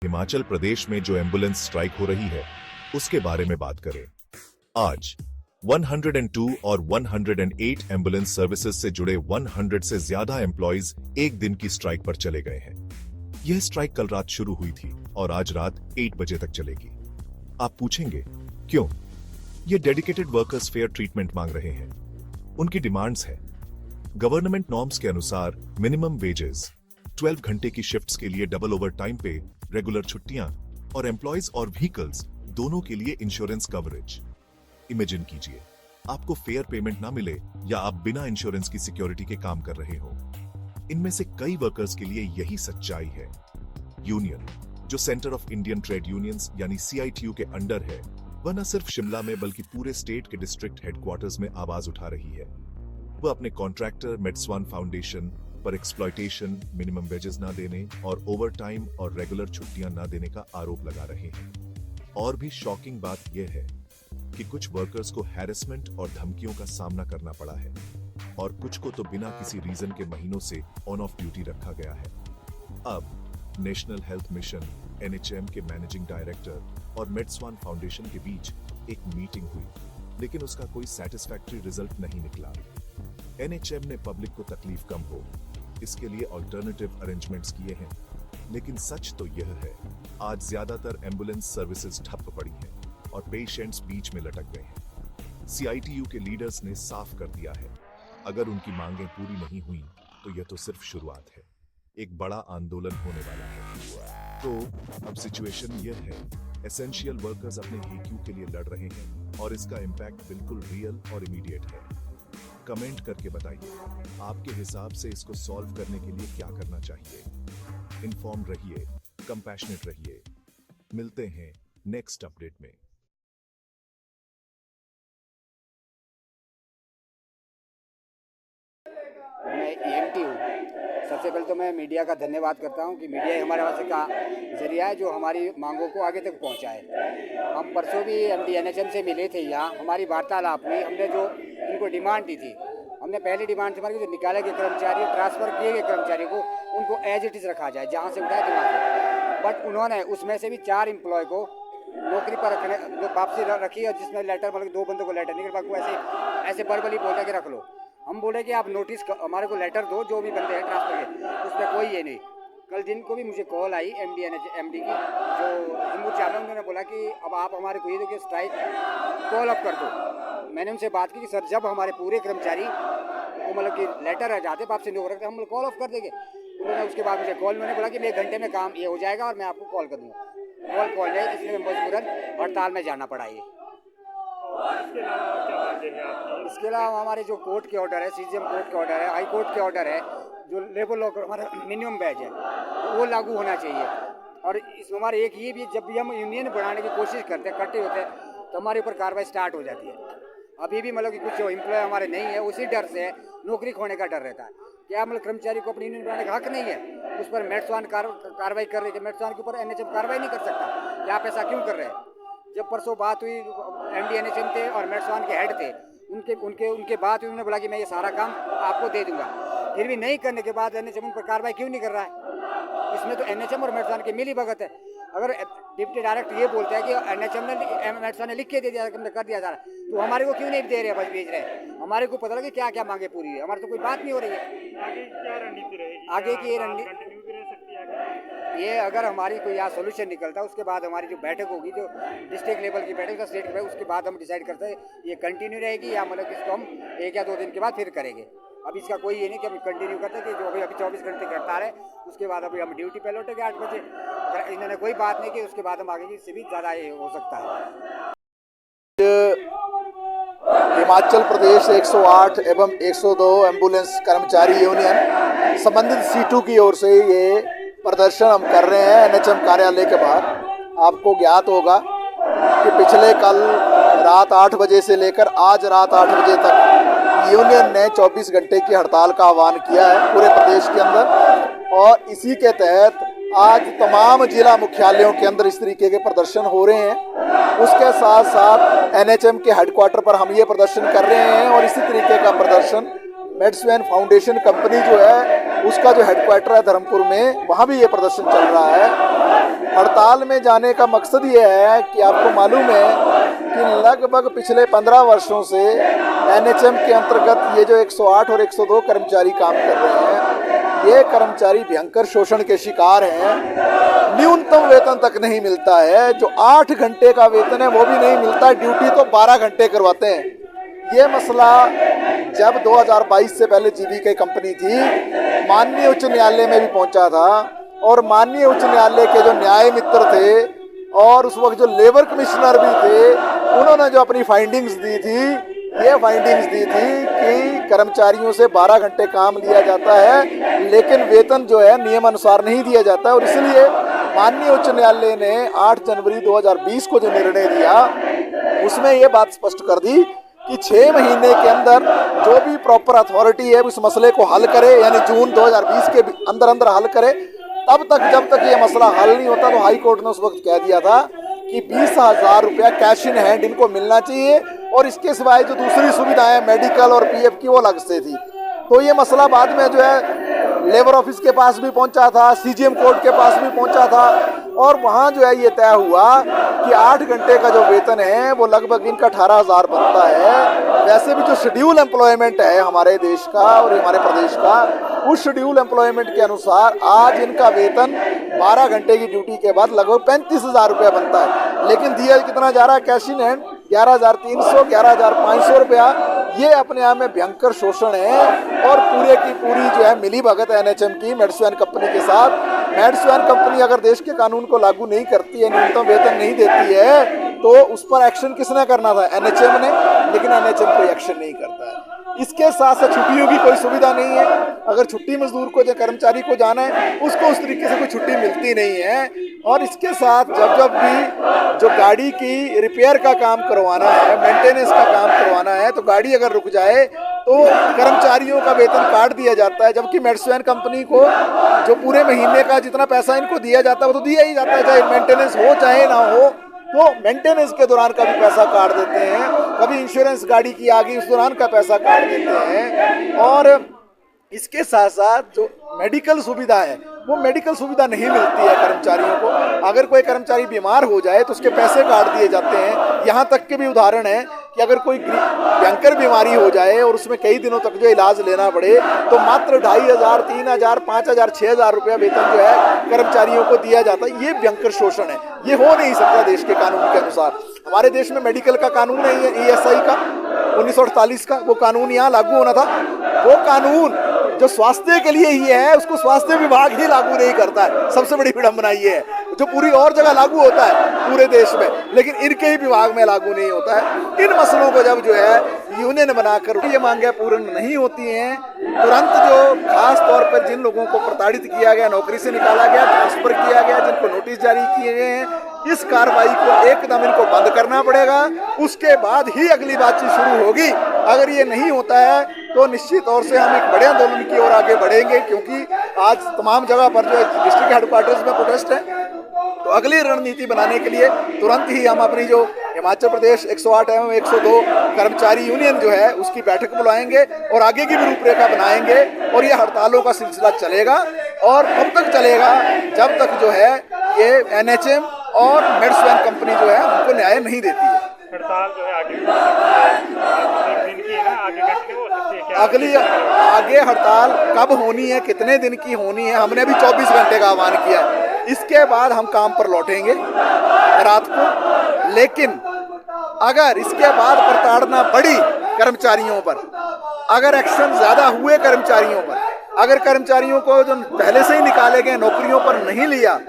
हिमाचल प्रदेश में जो ambulance strike हो रही है उसके बारे में बात करें। आज 102 और 108 एम्बुलेंस सर्विसेज से जुड़े 100 से ज्यादा एम्प्लॉइज एक दिन की स्ट्राइक पर चले गए हैं। यह स्ट्राइक कल रात शुरू हुई थी और आज रात 8 बजे तक चलेगी। आप पूछेंगे क्यों? ये डेडिकेटेड वर्कर्स फेयर ट्रीटमेंट मांग रहे हैं। उनकी डिमांड्स है गवर्नमेंट नॉर्म्स के अनुसार मिनिमम वेजेस, 12 घंटे की शिफ्ट्स के लिए डबल ओवर टाइम पे, रेगुलर छुट्टियां और एम्प्लॉइज और व्हीकल्स दोनों के लिए इंश्योरेंस कवरेज। इमेजिन कीजिए आपको फेयर पेमेंट ना मिले या आप बिना इंश्योरेंस की सिक्योरिटी के काम कर रहे हो। इनमें से कई वर्कर्स के लिए यही सच्चाई है। यूनियन जो centre of Indian trade unions यानी CITU के अंडर है, वह न सिर्फ शिमला में बल्कि पूरे स्टेट के डिस्ट्रिक्ट हेडक्वार्टर्स में आवाज उठा रही है। वह अपने कॉन्ट्रैक्टर मेडस्वान फाउंडेशन पर एक्सप्लॉयटेशन, मिनिमम वेजेस ना देने और ओवरटाइम और रेगुलर छुट्टियां ना देने का आरोप लगा रहे हैं। और भी शॉकिंग बात यह है कि कुछ वर्कर्स को हैरेसमेंट और धमकियों का सामना करना पड़ा है और कुछ को तो बिना किसी रीजन के महीनों से ऑन ऑफ ड्यूटी रखा गया है। अब नेशनल हेल्थ मिशन NHM के मैनेजिंग डायरेक्टर और मेडस्वान फाउंडेशन के बीच एक मीटिंग हुई, लेकिन उसका कोई सैटिस्फैक्टरी रिजल्ट नहीं निकला। NHM ने पब्लिक को तकलीफ कम हो इसके लिए अल्टरनेटिव अरेंजमेंट्स किए हैं, लेकिन सच तो यह है आज ज्यादातर एम्बुलेंस सर्विसेज ठप पड़ी हैं और पेशेंट्स बीच में लटक गए हैं। CITU के लीडर्स ने साफ कर दिया है अगर उनकी मांगें पूरी नहीं हुई तो यह तो सिर्फ शुरुआत है, एक बड़ा आंदोलन होने वाला है। तो अब सिचुएशन यह है, एसेंशियल वर्कर्स अपने HQ के लिए लड़ रहे हैं और इसका इम्पैक्ट बिल्कुल रियल और इमीडिएट है। कमेंट करके बताइए आपके हिसाब से इसको सॉल्व करने के लिए क्या करना चाहिए। इन्फॉर्म रहिए, कंपैशनेट रहिए। मिलते हैं नेक्स्ट अपडेट में। मैं EMT हूँ। सबसे पहले तो मैं मीडिया का धन्यवाद करता हूँ कि मीडिया हमारे वास्ते का जरिया है जो हमारी मांगों को आगे तक पहुँचाए। हम परसों भी MD NHM से मिले थे, यहाँ हमारी वार्तालाप हुई। हमने जो इनको डिमांड दी थी, हमने पहली डिमांड थी हमारी जो निकाले गए कर्मचारी, ट्रांसफ़र किए गए कर्मचारी को उनको एज इट इज़ रखा जाए, जहाँ से उठाए वहाँ से। बट उन्होंने उसमें से भी 4 एम्प्लॉय को नौकरी पर रखने जो वापसी रखी है, जिसमें लेटर मतलब 2 बंदों को लेटर नहीं कर ऐसे बड़बड़ी बोल के रख लो। हम बोले कि आप नोटिस हमारे को लेटर दो, जो भी बंदे हैं ट्रांसफर के, उसमें कोई ये नहीं। कल दिन को भी मुझे कॉल आई MD की जो हिम्मत चावला, उन्होंने बोला कि अब आप हमारे को ये दो कि स्ट्राइक कॉल अप कर दो। मैंने उनसे बात की कि सर जब हमारे पूरे कर्मचारी को मतलब कि लेटर आ जाते वापसी नहीं रखते हम कॉल ऑफ कर देंगे। उन्होंने उसके बाद मुझे कॉल, मैंने बोला कि 1 घंटे में काम ये हो जाएगा और मैं आपको कॉल कर दूँगा। कॉल है, इसलिए मजबूरन हड़ताल में जाना पड़ा। ये इसके अलावा हमारे जो कोर्ट के ऑर्डर है, CGM कोर्ट के ऑर्डर है, हाई कोर्ट के ऑर्डर है, जो लेबर लॉ हमारा मिनिमम वेज है वो लागू होना चाहिए। और इसमें हमारे एक ये भी, जब भी हम यूनियन बढ़ाने की कोशिश करते हैं, इकट्ठे होते हैं, तो हमारे ऊपर कार्रवाई स्टार्ट हो जाती है। अभी भी मतलब कि कुछ एम्प्लॉय हमारे नहीं है, उसी डर से नौकरी खोने का डर रहता है। क्या मतलब कर्मचारी को अपनी यूनियन बनाने का हक नहीं है? उस पर मेडस्वान कार्रवाई कर रही है। मेडस्वान के ऊपर NHM कार्रवाई नहीं कर सकता कि आप ऐसा क्यों कर रहे हैं? जब परसों बात हुई, MD NHM थे और मेडस्वान के हेड थे, उनके बाद उन्होंने बोला कि मैं ये सारा काम आपको दे दूंगा। फिर भी नहीं करने के बाद NHM उन पर कार्रवाई क्यों नहीं कर रहा है? इसमें तो NHM और मेडस्वान की मिली भगत है। अगर डिप्टी डायरेक्टर ये बोलता है कि NHM ने मेडस्वान ने लिख के दे दिया, कर दिया जा रहा, तो हमारे को क्यों नहीं दे रहे, बस भेज रहे? हमारे को पता लगे क्या क्या मांगे पूरी है, हमारे तो कोई बात नहीं हो रही है। आगे क्या रणनीति रहेगी? आगे की ये रणनीति ये, अगर हमारी कोई यहाँ सोल्यूशन निकलता है, उसके बाद हमारी जो बैठक होगी, जो डिस्ट्रिक्ट लेवल की बैठक, स्टेट की बैठक, उसके बाद हम डिसाइड करते हैं ये कंटिन्यू रहेगी या मतलब इसको हम 1 या 2 दिन के बाद फिर करेंगे। अब इसका कोई ये नहीं कि हम कंटिन्यू करते कि जो अभी 24 घंटे की हड़ताल है, उसके बाद अभी हम ड्यूटी पे लौटेंगे 8 बजे। अगर इन्होंने कोई बात नहीं की, उसके बाद हम आगे की इससे भी ज़्यादा ये हो सकता है। हिमाचल प्रदेश 108 एवं 102 एम्बुलेंस कर्मचारी यूनियन संबंधित सीटू की ओर से ये प्रदर्शन हम कर रहे हैं NHM कार्यालय के बाहर। आपको ज्ञात होगा कि पिछले कल रात 8 बजे से लेकर आज रात 8 बजे तक यूनियन ने 24 घंटे की हड़ताल का आह्वान किया है पूरे प्रदेश के अंदर, और इसी के तहत आज तमाम जिला मुख्यालयों के अंदर इस तरीके के प्रदर्शन हो रहे हैं। उसके साथ साथ NHM के हेडक्वार्टर पर हम ये प्रदर्शन कर रहे हैं और इसी तरीके का प्रदर्शन मेडस्वान फाउंडेशन कंपनी जो है उसका जो हेडक्वार्टर है धर्मपुर में, वहाँ भी ये प्रदर्शन चल रहा है। हड़ताल में जाने का मकसद ये है कि आपको मालूम है कि लगभग पिछले 15 वर्षों से एनएचएम के अंतर्गत ये जो 108 और 102 कर्मचारी काम कर रहे हैं, ये कर्मचारी भयंकर शोषण के शिकार हैं। न्यूनतम वेतन तक नहीं मिलता है, जो 8 घंटे का वेतन है वो भी नहीं मिलता, ड्यूटी तो 12 घंटे करवाते हैं। ये मसला जब 2022 से पहले जीबीके कंपनी थी, माननीय उच्च न्यायालय में भी पहुंचा था, और माननीय उच्च न्यायालय के जो न्याय मित्र थे और उस वक्त जो लेबर कमिश्नर भी थे, उन्होंने जो अपनी फाइंडिंग्स दी थी, ये फाइंडिंग्स दी थी कि कर्मचारियों से 12 घंटे काम लिया जाता है, लेकिन वेतन जो है नियमानुसार नहीं दिया जाता है। और इसलिए माननीय उच्च न्यायालय ने 8 जनवरी 2020 को जो निर्णय दिया, उसमें ये बात स्पष्ट कर दी कि 6 महीने के अंदर जो भी प्रॉपर अथॉरिटी है उस मसले को हल करे, यानी जून 2020 के अंदर अंदर हल करे। तब तक जब तक ये मसला हल नहीं होता, तो हाई कोर्ट ने उस वक्त कह दिया था कि 20,000 रुपया कैश इन हैंड इनको मिलना चाहिए, और इसके सिवाय जो दूसरी सुविधाएं मेडिकल और पीएफ की वो अलग से थी। तो ये मसला बाद में जो है लेबर ऑफिस के पास भी पहुंचा था, सीजीएम कोर्ट के पास भी पहुंचा था, और वहाँ जो है ये तय हुआ कि 8 घंटे का जो वेतन है वो लगभग इनका 18,000 बनता है। वैसे भी जो शेड्यूल एम्प्लॉयमेंट है हमारे देश का और हमारे प्रदेश का, उस शेड्यूल एम्प्लॉयमेंट के अनुसार आज इनका वेतन 12 घंटे की ड्यूटी के बाद लगभग 35,000 रुपया बनता है। लेकिन दिया कितना जा रहा है कैश इन हैंड? 11,300, 11,500 रुपया। ये अपने आप में भयंकर शोषण है, और पूरे की पूरी जो है मिली भगत एनएचएम की मैड्सवेन कंपनी के साथ। मैड्सवेन कंपनी अगर देश के कानून को लागू नहीं करती है, न्यूनतम वेतन नहीं देती है, तो उस पर एक्शन किसने करना था? एनएचएम ने। लेकिन एनएचएम कोई एक्शन नहीं करता है। इसके साथ साथ छुट्टियों की कोई सुविधा नहीं है। अगर छुट्टी मजदूर को, जो कर्मचारी को जाना है, उसको उस तरीके से कोई छुट्टी मिलती नहीं है। और इसके साथ जब जब भी जो गाड़ी की रिपेयर का काम करवाना है, मेंटेनेंस का काम करवाना है, तो गाड़ी अगर रुक जाए तो कर्मचारियों का वेतन काट दिया जाता है, जबकि मैड्सवेन कंपनी को जो पूरे महीने का जितना पैसा इनको दिया जाता है वो तो दिया ही जाता है, चाहे मेंटेनेंस हो चाहे ना हो। तो मेंटेनेंस के दौरान का भी पैसा काट देते हैं, कभी इंश्योरेंस गाड़ी की आ गई उस दौरान का पैसा काट देते हैं। और इसके साथ साथ जो मेडिकल सुविधा है, वो मेडिकल सुविधा नहीं मिलती है कर्मचारियों को। अगर कोई कर्मचारी बीमार हो जाए तो उसके पैसे काट दिए जाते हैं। यहाँ तक के भी उदाहरण है कि अगर कोई भयंकर बीमारी हो जाए और उसमें कई दिनों तक जो इलाज लेना पड़े, तो मात्र 2,500, 3,000, 5,000, 6,000 रुपया वेतन जो है कर्मचारियों को दिया जाता है। ये भयंकर शोषण है, ये हो नहीं सकता देश के कानून के अनुसार। हमारे देश में मेडिकल का कानून नहीं है, ईएसआई का 1948 का वो कानून यहाँ लागू होना था। वो कानून जो स्वास्थ्य के लिए ही है, उसको स्वास्थ्य विभाग ही लागू नहीं करता है। सबसे बड़ी विडंबना ये है, जो पूरी और जगह लागू होता है पूरे देश में, लेकिन इनके ही विभाग में लागू नहीं होता है। इन मसलों को जब जो है यूनियन बनाकर ये मांगे पूर्ण नहीं होती हैं, तुरंत जो खास तौर पर जिन लोगों को प्रताड़ित किया गया, नौकरी से निकाला गया, ट्रांसफर किया गया, जिनको नोटिस जारी किए गए हैं, इस कार्रवाई को एकदम इनको बंद करना पड़ेगा। उसके बाद ही अगली बातचीत शुरू होगी। अगर ये नहीं होता है तो निश्चित तौर से हम एक बड़े आंदोलन की ओर आगे बढ़ेंगे, क्योंकि आज तमाम जगह पर जो डिस्ट्रिक्ट हेडक्वार्टर्स में प्रोटेस्ट है। तो अगली रणनीति बनाने के लिए तुरंत ही हम अपनी जो हिमाचल प्रदेश 108 एवं 102 कर्मचारी यूनियन जो है उसकी बैठक बुलाएंगे और आगे की भी रूपरेखा बनाएंगे। और ये हड़तालों का सिलसिला चलेगा, और कब तक चलेगा? जब तक जो है ये एनएचएम और मैड्सवेन कंपनी जो है उनको न्याय नहीं देती है। हड़ताल जो है आगे दिन की है ना, आगे कंटिन्यू हो सकती है क्या? अगली आगे हड़ताल कब होनी है, कितने दिन की होनी है, हमने भी 24 घंटे का आह्वान किया है। इसके बाद हम काम पर लौटेंगे रात को। लेकिन अगर इसके बाद प्रताड़ना बढ़ी कर्मचारियों पर, अगर एक्शन ज्यादा हुए कर्मचारियों पर, अगर कर्मचारियों को जो पहले से ही निकाले गए नौकरियों पर नहीं लिया,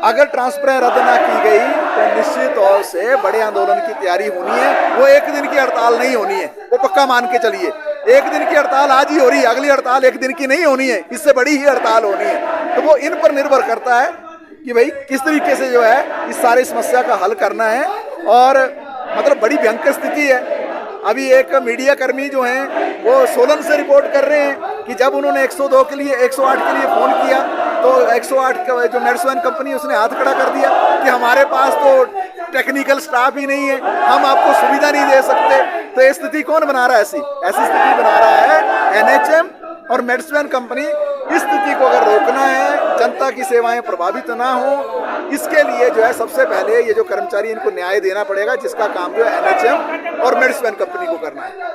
अगर ट्रांसफर रद्द ना की गई, तो निश्चित तौर से बड़े आंदोलन की तैयारी होनी है। वो एक दिन की हड़ताल नहीं होनी है, वो पक्का मान के चलिए। एक दिन की हड़ताल आज ही हो रही है, अगली हड़ताल एक दिन की नहीं होनी है, इससे बड़ी ही हड़ताल होनी है। तो वो इन पर निर्भर करता है कि भाई किस तरीके से जो है इस सारी समस्या का हल करना है। और मतलब बड़ी भयंकर स्थिति है। अभी एक मीडिया कर्मी जो हैं वो सोलन से रिपोर्ट कर रहे हैं कि जब उन्होंने 102 के लिए 108 के लिए फ़ोन किया, तो 108 का जो मैड्सवेन कंपनी उसने हाथ खड़ा कर दिया कि हमारे पास तो टेक्निकल स्टाफ ही नहीं है, हम आपको सुविधा नहीं दे सकते। तो ये स्थिति कौन बना रहा है? ऐसी स्थिति बना रहा है एनएचएम और मैड्सवेन कंपनी, इस स्थिति को अगर रोकना है, जनता की सेवाएं प्रभावित ना हो, इसके लिए जो है सबसे पहले ये जो कर्मचारी इनको न्याय देना पड़ेगा, जिसका काम जो है NHM और मेडिसिन कंपनी को करना है।